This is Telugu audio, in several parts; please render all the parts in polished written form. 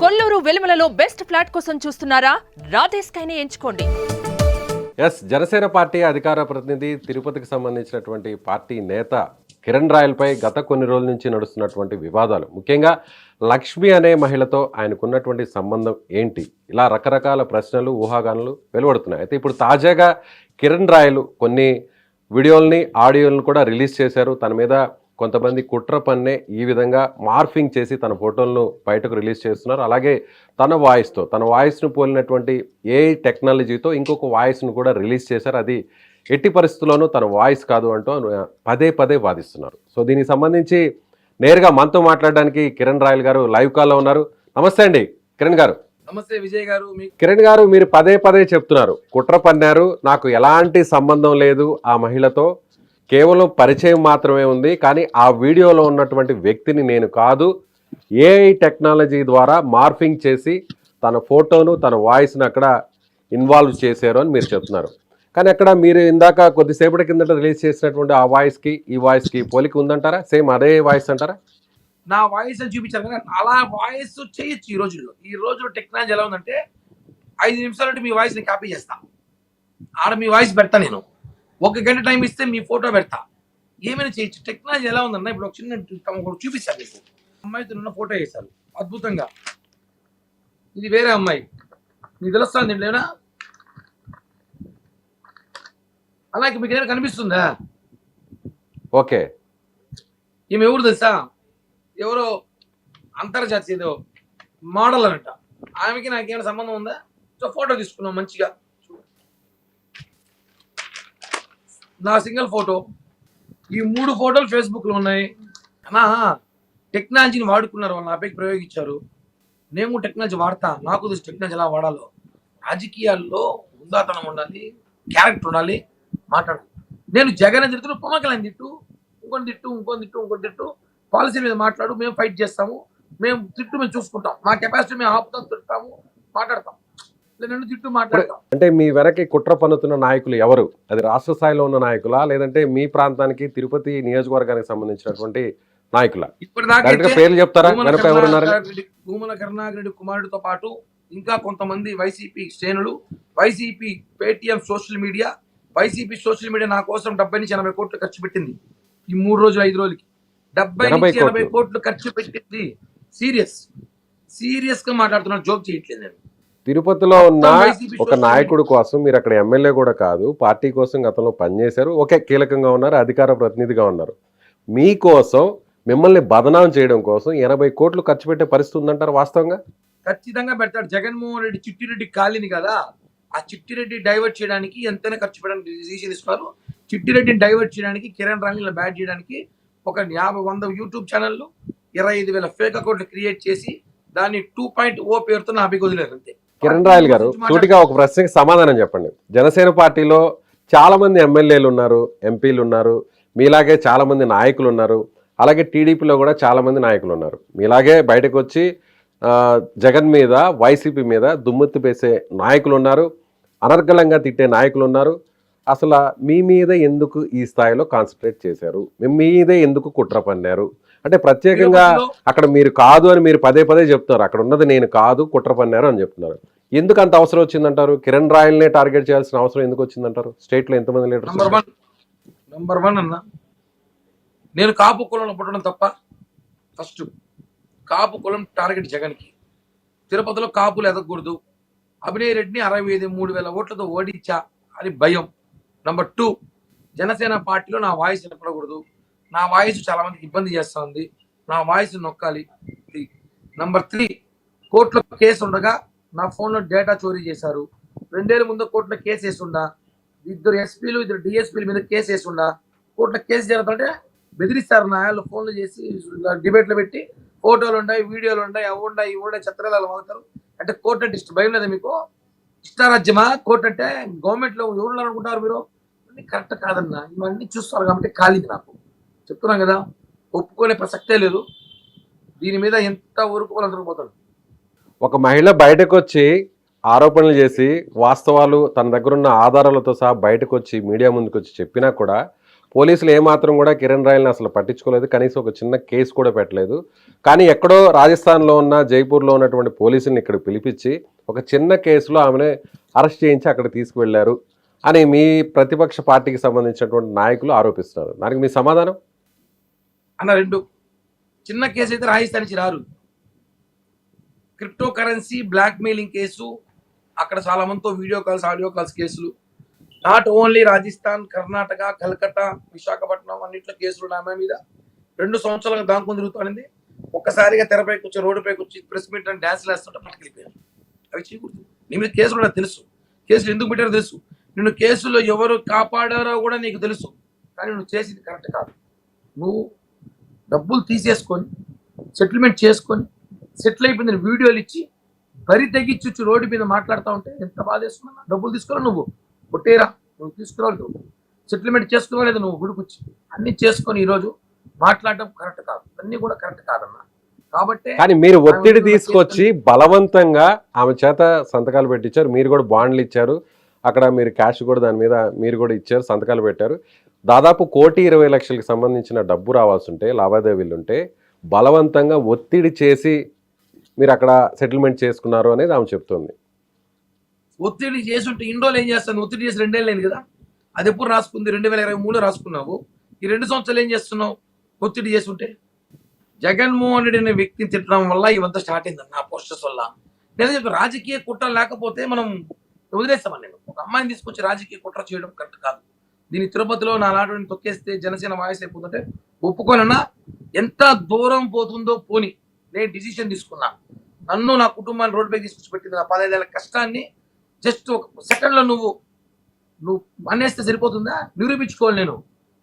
కొల్లూరు వెలుమలలో బెస్ట్ ఫ్లాట్ కోసం చూస్తున్నారా? రాధేస్కైనే ఎంచుకోండి. జనసేన పార్టీ అధికార ప్రతినిధి, తిరుపతికి సంబంధించినటువంటి పార్టీ నేత కిరణ్ రాయల్పై గత కొన్ని రోజుల నుంచి నడుస్తున్నటువంటి వివాదాలు, ముఖ్యంగా లక్ష్మి అనే మహిళతో ఆయనకున్నటువంటి సంబంధం ఏంటి, ఇలా రకరకాల ప్రశ్నలు, ఊహాగానాలు వెలువడుతున్నాయి. అయితే ఇప్పుడు తాజాగా కిరణ్ రాయలు కొన్ని వీడియోల్ని, ఆడియోలను కూడా రిలీజ్ చేశారు. తన మీద కొంతమంది కుట్ర పన్నే ఈ విధంగా మార్ఫింగ్ చేసి తన ఫోటోలను బయటకు రిలీజ్ చేస్తున్నారు. అలాగే తన వాయిస్ను పోలినటువంటి ఏఐ టెక్నాలజీతో ఇంకొక వాయిస్ను కూడా రిలీజ్ చేశారు. అది ఎట్టి పరిస్థితుల్లోనూ తన వాయిస్ కాదు అంటూ పదే పదే వాదిస్తున్నారు. సో దీనికి సంబంధించి నేరుగా మనతో మాట్లాడడానికి కిరణ్ రాయల్ గారు లైవ్ కాల్లో ఉన్నారు. నమస్తే అండి కిరణ్ గారు. నమస్తే విజయ్ గారు. కిరణ్ గారు, మీరు పదే పదే చెప్తున్నారు కుట్ర పన్నారు, నాకు ఎలాంటి సంబంధం లేదు ఆ మహిళతో, కేవలం పరిచయం మాత్రమే ఉంది, కానీ ఆ వీడియోలో ఉన్నటువంటి వ్యక్తిని నేను కాదు, ఏఐ టెక్నాలజీ ద్వారా మార్ఫింగ్ చేసి తన ఫోటోను, తన వాయిస్ను అక్కడ ఇన్వాల్వ్ చేశారు అని మీరు చెప్తున్నారు. కానీ అక్కడ మీరు ఇందాక కొద్దిసేపటి కిందట రిలీజ్ చేసినటువంటి ఆ వాయిస్కి ఈ వాయిస్కి పోలిక ఉందంటారా? సేమ్ అదే వాయిస్ అంటారా? నా వాయిస్ అని చూపించారు కదా, అలా వాయిస్ చేయొచ్చు ఈ రోజుల్లో. ఈ రోజుల్లో టెక్నాలజీ ఎలా ఉందంటే 5 నిమిషాలు మీ వాయిస్ ని కాపీ చేస్తా, ఆడ మీ వాయిస్ పెడతా, నేను 1 గంట టైం ఇస్తే మీ ఫోటో పెడతా, ఏమైనా చేయొచ్చు. టెక్నాలజీ ఎలా ఉందన్న, ఇప్పుడు ఒక చిన్న చూపిస్తాను మీకు. అమ్మాయితో ఉన్న ఫోటో వేశారు అద్భుతంగా, ఇది వేరే అమ్మాయి, మీకు తెలుస్తుంది ఏంటేనా? అలాగే మీకు ఏదైనా కనిపిస్తుందా? ఓకే, ఈమె ఎవరు తెలుసా? ఎవరో అంతర్జాతీయ ఏదో మోడల్ అంట. ఆమెకి నాకేమైనా సంబంధం ఉందా? సో ఫోటో తీసుకున్నాం మంచిగా, నా సింగిల్ ఫోటో. ఈ 3 ఫోటోలు ఫేస్బుక్ లో ఉన్నాయి. అన్నా టెక్నాలజీని వాడుకున్నారు, వాళ్ళు నా పైకి ప్రయోగించారు. నేను టెక్నాలజీ వాడతా, నాకు తెలుసు టెక్నాలజీ ఎలా వాడాలో. రాజకీయాల్లో ఉందాతనం ఉండాలి, క్యారెక్టర్ ఉండాలి, మాట్లాడాలి. నేను జగన్ తిడుతున్నా, పవన్ కళ్యాణ్ తిట్టు, ఇంకొని తిట్టు, పాలసీ మీద మాట్లాడు, మేము ఫైట్ చేస్తాము, మేము చూసుకుంటాం, మా కెపాసిటీ మేము ఆపుతాం, తిడతాము, మాట్లాడతాం. నన్ను తిట్టు మాట్లాడతాం. అంటే మీ వెనక్కి కుట్ర పన్నుతున్న నాయకులు ఎవరు? అది రాష్ట్ర స్థాయిలో ఉన్న నాయకులా, లేదంటే మీ ప్రాంతానికి తిరుపతి నియోజకవర్గానికి సంబంధించినటువంటి నాయకులా? ఇప్పటిదాకా పేర్లు చెప్తారా? వెనక ఎవరున్నారు? భూమన కరుణాకర్ రెడ్డి కుమారుడితో పాటు ఇంకా కొంతమంది వైసీపీ శ్రేణులు, YCP Paytm social media, YCP social media నా కోసం 70 నుంచి 80 కోట్లు ఖర్చు పెట్టింది. ఈ 3 రోజులు 5 రోజులకి 70 నుంచి 80 కోట్లు ఖర్చు పెట్టింది. సీరియస్ గా మాట్లాడుతున్నారు, జోక్ చేయట్లేదు. నేను తిరుపతిలో ఉన్న ఒక నాయకుడు కోసం, మీరు అక్కడ ఎమ్మెల్యే కూడా కాదు, పార్టీ కోసం గతంలో పనిచేశారు, ఒకే కీలకంగా ఉన్నారు, అధికార ప్రతినిధిగా ఉన్నారు. మీకోసం, మిమ్మల్ని బదనాం చేయడం కోసం 80 కోట్లు ఖర్చు పెట్టే పరిస్థితి ఉందంటారు వాస్తవంగా? ఖచ్చితంగా పెడతాడు. జగన్మోహన్ రెడ్డి చిట్టిరెడ్డి కాలిని కదా, ఆ చిట్టిరెడ్డి డైవర్ట్ చేయడానికి ఎంతైనా ఖర్చు పెట్టడానికి డిసిషన్ ఇస్తున్నారు. చిట్టిరెడ్డిని డైవర్ట్ చేయడానికి, కిరణ్ రాయల్ని బ్యాట్ చేయడానికి ఒక 50-100 యూట్యూబ్ ఛానళ్ళు, 25,000 ఫేక్ అకౌంట్లు క్రియేట్ చేసి దాన్ని 2.0 పేరుతో నా అభికి వదిలేరు అంతే. కిరణ్ రాయల్ గారు, సూటిగా ఒక ప్రశ్నకి సమాధానం చెప్పండి. జనసేన పార్టీలో చాలా మంది ఎమ్మెల్యేలు ఉన్నారు, ఎంపీలు ఉన్నారు, మీలాగే చాలా మంది నాయకులు ఉన్నారు, అలాగే టీడీపీలో కూడా చాలా మంది నాయకులు ఉన్నారు. మీలాగే బయటకు వచ్చి జగన్ మీద, వైసీపీ మీద దుమ్మెత్తి పేసే నాయకులు ఉన్నారు, అనర్గళంగా తిట్టే నాయకులు ఉన్నారు. అసలు మీ మీద ఎందుకు ఈ స్థాయిలో కాన్సన్ట్రేట్ చేశారు? మీ మీదే ఎందుకు కుట్ర పన్నారు? అంటే ప్రత్యేకంగా అక్కడ మీరు కాదు అని మీరు పదే పదే చెప్తున్నారు, అక్కడ ఉన్నది నేను కాదు, కుట్ర పన్నారు అని చెప్తున్నారు. ఎందుకు అంత అవసరం వచ్చిందంటారు? కిరణ్ రాయల్నే టార్గెట్ చేయాల్సిన అవసరం ఎందుకు వచ్చిందంటారు? స్టేట్ లో ఎంతమంది లీడర్స్? నంబర్ 1 అన్న, నేను కాపు కులంలో పుట్టడం తప్ప. ఫస్ట్ కాపు కులం టార్గెట్ జగన్కి. తిరుపతిలో కాపులు ఎదగకూడదు, అభినయ్ రెడ్డిని 63,000 ఓట్లతో ఓడించా అని భయం. నంబర్ 2, జనసేన పార్టీలో నా వాయిస్ వినపడకూడదు, నా వాయిస్ చాలా మందికి ఇబ్బంది చేస్తా ఉంది, నా వాయిస్ నొక్కాలి. నంబర్ 3, కోర్టులో కేసు ఉండగా నా ఫోన్లో డేటా చోరీ చేశారు. 2 ఏళ్ళ ముందు కోర్టులో కేసు వేస్తుండా, 2 ఎస్పీలు 2 డిఎస్పీల మీద కేసు వేస్తుండా, కోర్టులో కేసు జరుగుతుంటే బెదిరిస్తారు. నా వాళ్ళు ఫోన్లు చేసి డిబేట్లు పెట్టి ఫోటోలు ఉన్నాయి, వీడియోలు ఉన్నాయి, అవి ఉన్నాయి, ఇవి ఉన్నాయి, చిత్రాలు వాగుతారు. అంటే కోర్టు అంటే భయం లేదా మీకు? ఇష్టారాజ్యమా కోర్టు అంటే? గవర్నమెంట్లో ఎవరు అనుకుంటారు మీరు? కరెక్ట్ కాదన్నా, ఇవన్నీ చూస్తారు కాబట్టి కాలింది నాకు. చెప్తున్నాం కదా, ఒప్పుకునే ప్రసక్తే లేదు. దీని మీద ఎంత ఊరుకోవాలని పోతాడు. ఒక మహిళ బయటకు వచ్చి ఆరోపణలు చేసి, వాస్తవాలు తన దగ్గర ఉన్న ఆధారాలతో సహా బయటకు వచ్చి మీడియా ముందుకు వచ్చి చెప్పినా కూడా పోలీసులు ఏమాత్రం కూడా కిరణ్ రాయల్ని అసలు పట్టించుకోలేదు, కనీసం ఒక చిన్న కేసు కూడా పెట్టలేదు. కానీ ఎక్కడో రాజస్థాన్లో ఉన్న జైపూర్లో ఉన్నటువంటి పోలీసుల్ని ఇక్కడ పిలిపించి ఒక చిన్న కేసులో ఆమెను అరెస్ట్ చేయించి అక్కడ తీసుకువెళ్లారు అని మీ ప్రతిపక్ష పార్టీకి సంబంధించినటువంటి నాయకులు ఆరోపిస్తున్నారు. దానికి మీ సమాధానం? అన్న రెండు చిన్న కేసు అయితే రాజస్థాన్ నుంచి రారు. Cryptocurrency blackmailing case, అక్కడ చాలా మందితో వీడియో కాల్స్ ఆడియో కాల్స్ కేసులు, నాట్ ఓన్లీ రాజస్థాన్, కర్ణాటక, కలకత్తా, విశాఖపట్నం అన్నింటిలో కేసులు ఉన్నాయి ఆమె మీద. 2 సంవత్సరాలుగా దాంకొని తిరుగుతుంది. ఒక్కసారిగా తెరపైకి వచ్చి రోడ్డుపైకి వచ్చి ప్రెస్ మీట్ అని డ్యాన్స్లు వేస్తుంటే పట్టుకెళ్ళిపోయారు. అవి చేయకూడదు. నీ మీద కేసులు నాకు తెలుసు, కేసులు ఎందుకు పెట్టారో తెలుసు, నిన్ను కేసులో ఎవరు కాపాడారో కూడా నీకు తెలుసు. కానీ నువ్వు చేసింది కరెక్ట్ కాదు. నువ్వు డబ్బులు తీసేసుకొని సెటిల్మెంట్ చేసుకొని సెటిల్ అయిపోయిందని వీడియోలు ఇచ్చి బరి తెగించి రోడ్డు మీద మాట్లాడుతూ ఉంటే ఎంత బాధ వేస్తున్నా. డబ్బులు తీసుకున్నావు నువ్వు, కొట్టేరా, నువ్వు తీసుకురావాలి, నువ్వు సెటిల్మెంట్ చేసుకున్నావు లేదా, నువ్వు గుడికొచ్చి అన్ని చేసుకొని ఈరోజు మాట్లాడడం కరెక్ట్ కాదు. అన్నీ కూడా కరెక్ట్ కాదన్నా. కాబట్టి కానీ మీరు ఒత్తిడి తీసుకొచ్చి బలవంతంగా ఆమె చేత సంతకాలు పెట్టించారు, మీరు కూడా బాండ్లు ఇచ్చారు, అక్కడ మీరు క్యాష్ కూడా దాని మీద మీరు కూడా ఇచ్చారు, సంతకాలు పెట్టారు. దాదాపు 1,20,00,000కి సంబంధించిన డబ్బు రావాల్సి ఉంటే, లావాదేవీలు ఉంటే బలవంతంగా ఒత్తిడి చేసి మీరు అక్కడ సెటిల్మెంట్ చేసుకున్నారు అనేది ఆమె చెప్తుంది. ఒత్తిడి చేసి ఉంటే ఇన్ని రోజులు ఏం చేస్తాను? ఒత్తిడి చేసి 2 ఏళ్ళు అయింది కదా, అది ఎప్పుడు రాసుకుంది? 2023లో రాసుకున్నావు. ఈ 2 సంవత్సరాలు ఏం చేస్తున్నావు ఒత్తిడి చేసి ఉంటే? జగన్మోహన్ రెడ్డి అనే వ్యక్తిని తిట్టడం వల్ల ఇవంతా స్టార్ట్ అయిందన్న, ఆ పోస్టర్స్ వల్ల. నేను చెప్తాను, రాజకీయ కుట్ర లేకపోతే మనం వదిలేస్తామని. నేను ఒక అమ్మాయిని తీసుకొచ్చి రాజకీయ కుట్ర చేయడం కరెక్ట్ కాదు. దీన్ని తిరుపతిలో నా నాటుని తొక్కేస్తే జనసేన వాయిస్ అయిపోతుంటే ఒప్పుకోనన్నా. ఎంత దూరం పోతుందో పోని, నేను డిసిషన్ తీసుకున్నా. నన్ను నా కుటుంబాన్ని రోడ్డుపై తీసుకొచ్చి పెట్టింది నా 15 ఏళ్ల కష్టాన్ని జస్ట్ ఒక సెకండ్లో నువ్వు అనేస్తే సరిపోతుందా? నిరూపించుకోవాలి.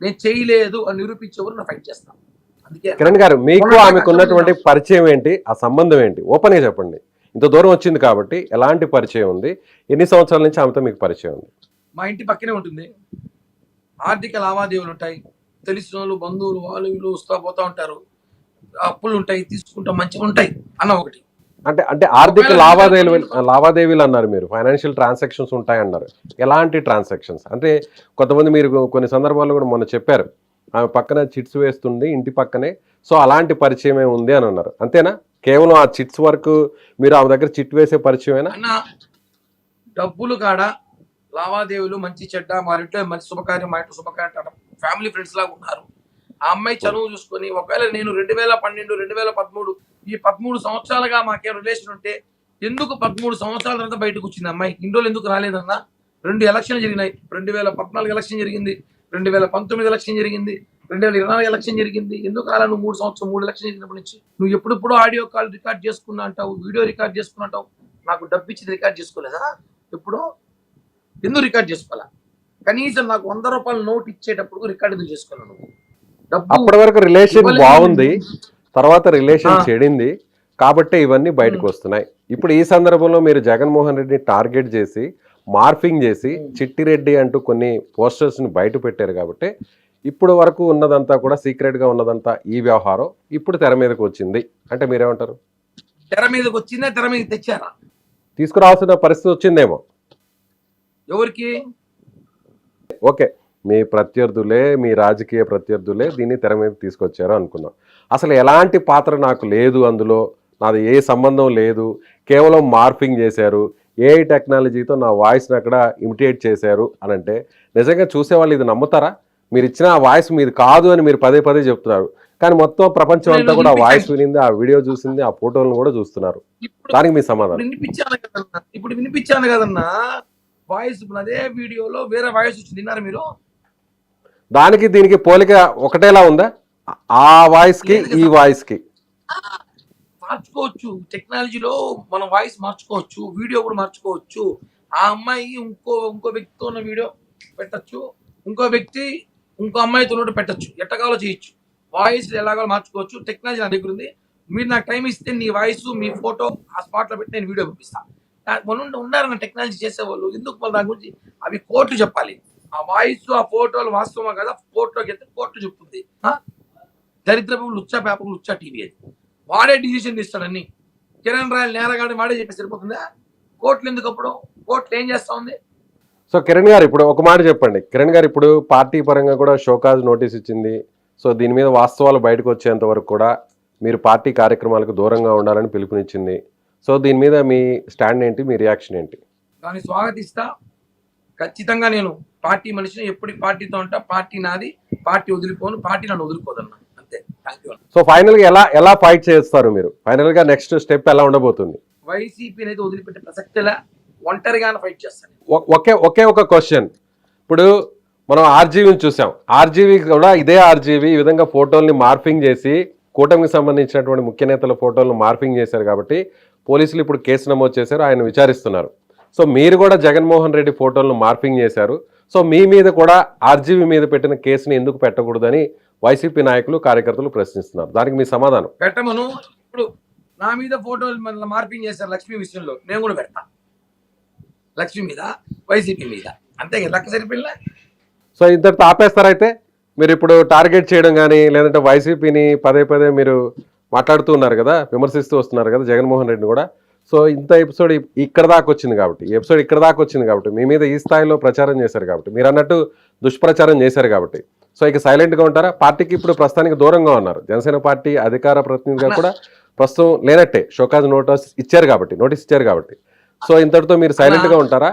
నేను చేయలేదు అని నిరూపించేవారు నేను ఫైట్ చేస్తాను. అందుకే కిరణ్ గారు, మీకు ఆమెకు ఉన్నటువంటి పరిచయం ఏంటి, ఆ సంబంధం ఏంటి, ఓపెన్గా చెప్పండి. ఇంత దూరం వచ్చింది కాబట్టి ఎలాంటి పరిచయం ఉంది, ఎన్ని సంవత్సరాల నుంచి ఆమెతో మీకు పరిచయం ఉంది? మా ఇంటి పక్కనే ఉంటుంది. ఆర్థిక లావాదేవీలు ఉంటాయి, తెలిసిన వాళ్ళు బంధువులు వాళ్ళు వీళ్ళు వస్తూ పోతూ ఉంటారు. అప్పులు ఉంటాయి, తీసుకుంటాం, మంచిగా ఉంటాయి అన్న ఒకటి. అంటే ఆర్థిక లావాదేవీలు అన్నారు మీరు, ఫైనాన్షియల్ ట్రాన్సాక్షన్స్ ఉంటాయి అన్నారు. ఎలాంటి ట్రాన్సాక్షన్స్ అంటే? కొంతమంది మీరు కొన్ని సందర్భాల్లో కూడా మొన్న చెప్పారు, ఆమె పక్కన చిట్స్ వేస్తుంది ఇంటి పక్కనే, సో అలాంటి పరిచయమే ఉంది అని అన్నారు. అంతేనా? కేవలం ఆ చిట్స్ వరకు మీరు ఆమె దగ్గర చిట్ వేసే పరిచయమేనా? అన్న డబ్బులు కాడ లావాదేవీలు, మంచి చెడ్డ, మా ఇంట్లో మంచి శుభకార్యం, మా ఇంట్లో శుభకార్యం, ఫ్యామిలీ ఫ్రెండ్స్ లాగా ఉన్నారు. ఆ అమ్మాయి చదువు చూసుకొని, ఒకవేళ నేను 2012, 2013 ఈ 13 సంవత్సరాలుగా మాకేం రిలేషన్ ఉంటే ఎందుకు 13 సంవత్సరాల తర్వాత బయటకు వచ్చింది అమ్మాయి? ఇన్ని రోజులు ఎందుకు రాలేదన్నా? 2 ఎలక్షన్లు జరిగినాయి. 2014 ఎలక్షన్ జరిగింది, 2019 ఎలక్షన్ జరిగింది, 2024 ఎలక్షన్ జరిగింది. ఎందుకు రాలా నువ్వు? 3 ఎలక్షన్ జరిగినప్పటి నుంచి నువ్వు ఎప్పుడెప్పుడు ఆడియో కాల్ రికార్డ్ చేసుకున్నా అంటావు, వీడియో రికార్డ్ చేసుకున్నా అంటావు. నాకు డబ్బు ఇచ్చి రికార్డ్ చేసుకోలేదా? ఎప్పుడు ఎందుకు రికార్డ్ చేసుకోవాలా? కనీసం నాకు 100 రూపాయల నోట్ ఇచ్చేటప్పుడు రికార్డ్ ఎందుకు చేసుకోవాలి నువ్వు? అప్పటి వరకు రిలేషన్ బాగుంది, తర్వాత రిలేషన్ చెడింది కాబట్టి ఇవన్నీ బయటకు వస్తున్నాయి. ఇప్పుడు ఈ సందర్భంలో మీరు జగన్మోహన్ రెడ్డిని టార్గెట్ చేసి మార్ఫింగ్ చేసి చిట్టిరెడ్డి అంటూ కొన్ని పోస్టర్స్ని బయట పెట్టారు కాబట్టి ఇప్పుడు వరకు ఉన్నదంతా కూడా సీక్రెట్గా ఉన్నదంతా ఈ వ్యవహారం ఇప్పుడు తెర మీదకి వచ్చింది అంటే మీరేమంటారు? తెర మీదకి వచ్చిందా, తెర మీద తెచ్చారా? తీసుకురావాల్సిన పరిస్థితి వచ్చిందేమో. ఎవరికి? ఓకే, మీ ప్రత్యర్థులే, మీ రాజకీయ ప్రత్యర్థులే దీన్ని తెర మీద తీసుకొచ్చారు అనుకుందాం. అసలు ఎలాంటి పాత్ర నాకు లేదు, అందులో నాది ఏ సంబంధం లేదు, కేవలం మార్ఫింగ్ చేశారు, ఏఐ టెక్నాలజీతో నా వాయిస్ని అక్కడ ఇమిటేట్ చేశారు అని అంటే నిజంగా చూసేవాళ్ళు ఇది నమ్ముతారా? మీరు ఇచ్చిన ఆ వాయిస్ మీది కాదు అని మీరు పదే పదే చెప్తున్నారు, కానీ మొత్తం ప్రపంచం అంతా కూడా ఆ వాయిస్ వినింది, ఆ వీడియో చూసింది, ఆ ఫోటోలను కూడా చూస్తున్నారు. దానికి మీ సమాధానం? ఇప్పుడు వినిపించాను కదన్నా వాయిస్. అదే వీడియోలో వేరే వాయిస్ వచ్చింది, విన్నారా మీరు? దానికి దీనికి పోలిక ఒకటేలా ఉందా? ఆ వాయిస్ కి ఈ వాయిస్ కి మార్చుకోవచ్చు. టెక్నాలజీలో మనం వాయిస్ మార్చుకోవచ్చు, వీడియో కూడా మార్చుకోవచ్చు. ఆ అమ్మాయి ఇంకో వ్యక్తితో ఉన్న వీడియో పెట్టచ్చు, ఇంకో వ్యక్తి ఇంకో అమ్మాయితో ఉన్నట్టు పెట్టచ్చు, ఎట్టగాలో చేయొచ్చు. వాయిస్ ఎలాగో మార్చుకోవచ్చు. టెక్నాలజీ నా దగ్గర ఉంది. మీరు నాకు టైం ఇస్తే నీ వాయిస్ మీ ఫోటో ఆ స్పాట్లో పెట్టి నేను వీడియో పంపిస్తాను. ఉన్నారన్న టెక్నాలజీ చేసేవాళ్ళు. ఎందుకు మళ్ళీ దాని గురించి అవి కోర్టు చెప్పాలి. ఆ వాయిస్ ఆ ఫోటోలు వాస్తవమా కదా కోర్టులోకి వెళ్తే కోర్టు చెప్తుంది. దరిద్రపు లుచ్చా పేపర్, లుచ్చా టీవీ అది వాడే డిసిషన్ తీస్తాడని. కిరణ్ రాయల్ నేరగాడి వాడే చెప్పి సరిపోతుందా? కోర్టులు ఎందుకు? అప్పుడు కోర్టులు ఏం చేస్తా ఉంది? సో కిరణ్ గారు ఇప్పుడు ఒక మాట చెప్పండి. కిరణ్ గారు ఇప్పుడు పార్టీ పరంగా కూడా షోకాజ్ నోటీస్ ఇచ్చింది. సో దీని మీద వాస్తవాలు బయటకు వచ్చేంత వరకు కూడా మీరు పార్టీ కార్యక్రమాలకు దూరంగా ఉండాలని పిలుపునిచ్చింది. సో దీని మీద మీ స్టాండ్ ఏంటి, మీ రియాక్షన్ ఏంటి? దాన్ని స్వాగతిస్తా. ఖచ్చితంగా నేను పార్టీ మనిషిని, ఎప్పుడు పార్టీతో ఉంటా. పార్టీ నాది, పార్టీ వదిలిపోను, పార్టీ నన్ను వదిలిపోదన్నా. అంతే. Thank you. సో ఫైనల్ గా ఎలా ఫైట్ చేస్తారు మీరు? ఫైనల్ గా నెక్స్ట్ స్టెప్ ఎలా ఉండబోతుంది? వైసీపీ అనేది వదిలిపెట్టే ప్రసక్తిలా ఒంటరిగానే ఫైట్ చేస్తాను. ఒకే ఒక క్వశ్చన్. ఇప్పుడు మనం ఆర్జీవీని చూసాం. ఆర్జీవీ కూడా ఇదే ఆర్జీవీ ఈ విధంగా ఫోటోల్ని మార్ఫింగ్ చేసి కూటమికి సంబంధించినటువంటి ముఖ్య నేతల ఫోటోలను మార్ఫింగ్ చేశారు కాబట్టి పోలీసులు ఇప్పుడు కేసు నమోదు చేశారు, ఆయన విచారిస్తున్నారు. సో మీరు కూడా జగన్మోహన్ రెడ్డి ఫోటోలను మార్ఫింగ్ చేశారు. సో మీ మీద కూడా ఆర్జీవీ మీద పెట్టిన కేసుని ఎందుకు పెట్టకూడదని వైసీపీ నాయకులు కార్యకర్తలు ప్రశ్నిస్తున్నారు. దానికి మీ సమాధానం? పెట్టమను. ఇప్పుడు నా మీద ఫోటోలు మార్పింగ్ చేశారు లక్ష్మి విషయంలో, నేను కూడా పెడతా. లక్ష్మి మీద, వైసీపీ మీద, అంతే కదా. లెక్క సరిపోయినా. సో ఇంతటితో ఆపేస్తారైతే మీరు ఇప్పుడు టార్గెట్ చేయడం కానీ లేదంటే వైసీపీని పదే పదే మీరు మాట్లాడుతూ ఉన్నారు కదా, విమర్శిస్తూ వస్తున్నారు కదా జగన్మోహన్ రెడ్డిని కూడా. సో ఇంత ఎపిసోడ్ ఇక్కడ దాకా వచ్చింది కాబట్టి, ఈ ఎపిసోడ్ ఇక్కడ దాకా వచ్చింది కాబట్టి, మీ మీద ఈ స్థాయిలో ప్రచారం చేశారు కాబట్టి, మీరు అన్నట్టు దుష్ప్రచారం చేశారు కాబట్టి, సో ఇక సైలెంట్గా ఉంటారా? పార్టీకి ఇప్పుడు ప్రస్తుతానికి దూరంగా ఉన్నారు. జనసేన పార్టీ అధికార ప్రతినిధిగా కూడా ప్రస్తుతం లేనట్టే షోకాజ్ నోటీస్ ఇచ్చారు కాబట్టి. సో ఇంతటితో మీరు సైలెంట్గా ఉంటారా?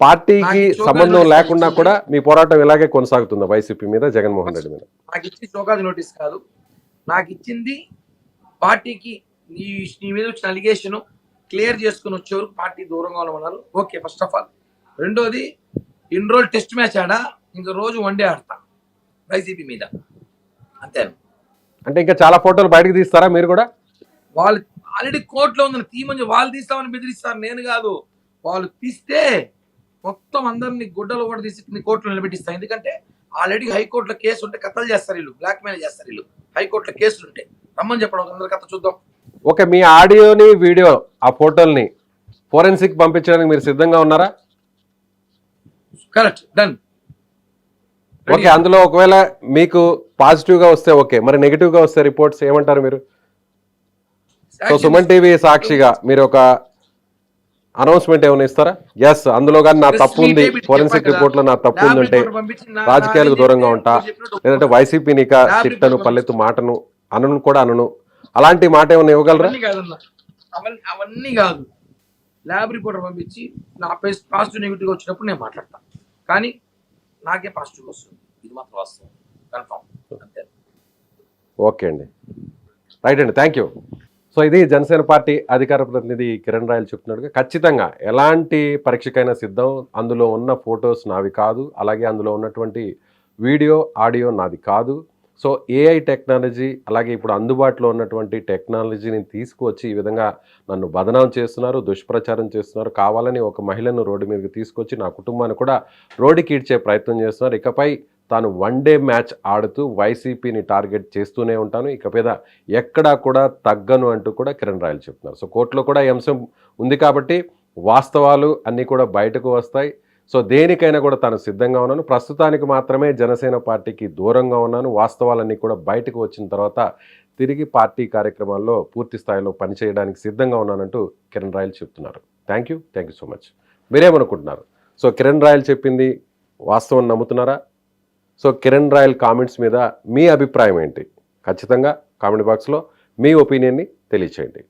పార్టీకి సంబంధం లేకుండా కూడా మీ పోరాటం ఇలాగే కొనసాగుతుందా వైసీపీ మీద, జగన్మోహన్ రెడ్డి మీద? నాకు ఇచ్చి షోకాజ్ నోటీస్ కాదు, నాకు ఇచ్చింది పార్టీకి నీ మీద వచ్చిన అలిగేషన్ క్లియర్ చేసుకుని వచ్చేవారు పార్టీ దూరంగా ఉండమన్నారు. Okay, first of all. రెండోది, ఇన్ని రోజులు టెస్ట్ మ్యాచ్ ఆడా, ఇంకా రోజు వన్డే ఆడతా వైసీపీ మీద, అంతే. అంటే ఇంకా చాలా ఫోటోలు బయటకు తీస్తారా మీరు కూడా? వాళ్ళు ఆల్రెడీ కోర్టులో ఉందని తీయమని వాళ్ళు తీస్తామని బెదిరిస్తారు, నేను కాదు. వాళ్ళు తీస్తే మొత్తం అందరినీ గుడ్డలు కూడా తీసి కోర్టులో నిలబెట్టిస్తారు. ఎందుకంటే ఆల్రెడీ హైకోర్టులో కేసు ఉంటే కథలు చేస్తారు వీళ్ళు, బ్లాక్ మెయిల్ చేస్తారు వీళ్ళు. హైకోర్టులో కేసులు ఉంటే రమ్మని చెప్పడం, అందరి కథ చూద్దాం. ఓకే, మీ ఆడియోని వీడియో ఆ ఫోటోల్ని ఫోరెన్సిక్ పంపించడానికి మీరు సిద్ధంగా ఉన్నారా? Correct, done. ఓకే, అందులో ఒకవేళ మీకు పాజిటివ్ గా వస్తే ఓకే, మరి నెగిటివ్ గా వస్తే రిపోర్ట్స్ ఏమంటారు మీరు? సో సుమన్ టీవీ సాక్షిగా మీరు ఒక అనౌన్స్మెంట్ ఏమైనా ఇస్తారా? ఎస్, అందులో కానీ నా తప్పు ఉంది, ఫోరెన్సిక్ రిపోర్ట్ లో నా తప్పు ఉందంటే రాజకీయాలకు దూరంగా ఉంటా, లేదంటే వైసీపీని తిట్టను, పల్లెత్తు మాటను అనను, అలాంటి మాట ఏమైనా ఇవ్వగలరా? అవన్నీ కాదు. ల్యాబ్ రిపోర్టర్ పంపించి నా పాజిటివ్ నెగిటివ్ వచ్చినప్పుడు నేను మాట్లాడతాను, కానీ నాకే పాజిటివ్ వస్తుంది, ఇది మాత్రం వాస్తవం, కన్ఫర్మ్, అంతే. ఓకే అండి, రైట్ అండి, థ్యాంక్ యూ. సో ఇది జనసేన పార్టీ అధికార ప్రతినిధి కిరణ్ రాయల్ చెప్తున్నాడుగా, ఖచ్చితంగా ఎలాంటి పరీక్షకైనా సిద్ధం. అందులో ఉన్న ఫొటోస్ నావి కాదు, అలాగే అందులో ఉన్నటువంటి వీడియో ఆడియో నాది కాదు. సో ఏఐ టెక్నాలజీ, అలాగే ఇప్పుడు అందుబాటులో ఉన్నటువంటి టెక్నాలజీని తీసుకువచ్చి ఈ విధంగా నన్ను బదనాం చేస్తున్నారు, దుష్ప్రచారం చేస్తున్నారు. కావాలని ఒక మహిళను రోడ్డు మీదకి తీసుకొచ్చి నా కుటుంబాన్ని కూడా రోడ్డుకి ఈడ్చే ప్రయత్నం చేస్తున్నారు. ఇకపై తాను వన్డే మ్యాచ్ ఆడుతూ వైసీపీని టార్గెట్ చేస్తూనే ఉంటాను, ఇక మీద ఎక్కడా కూడా తగ్గను అంటూ కూడా కిరణ్ రాయల్ చెప్తున్నారు. సో కోర్టులో కూడా ఈ అంశం ఉంది కాబట్టి వాస్తవాలు అన్నీ కూడా బయటకు వస్తాయి. సో దేనికైనా కూడా తాను సిద్ధంగా ఉన్నాను. ప్రస్తుతానికి మాత్రమే జనసేన పార్టీకి దూరంగా ఉన్నాను. వాస్తవాలన్నీ కూడా బయటకు వచ్చిన తర్వాత తిరిగి పార్టీ కార్యక్రమాల్లో పూర్తి స్థాయిలో పనిచేయడానికి సిద్ధంగా ఉన్నానంటూ కిరణ్ రాయల్ చెప్తున్నారు. Thank you so much. మీరేమనుకుంటున్నారు? సో కిరణ్ రాయల్ చెప్పింది వాస్తవం నమ్ముతున్నారా? సో కిరణ్ రాయల్ కామెంట్స్ మీద మీ అభిప్రాయం ఏంటి? ఖచ్చితంగా కామెంట్ బాక్స్లో మీ ఒపీనియన్ని తెలియచేయండి.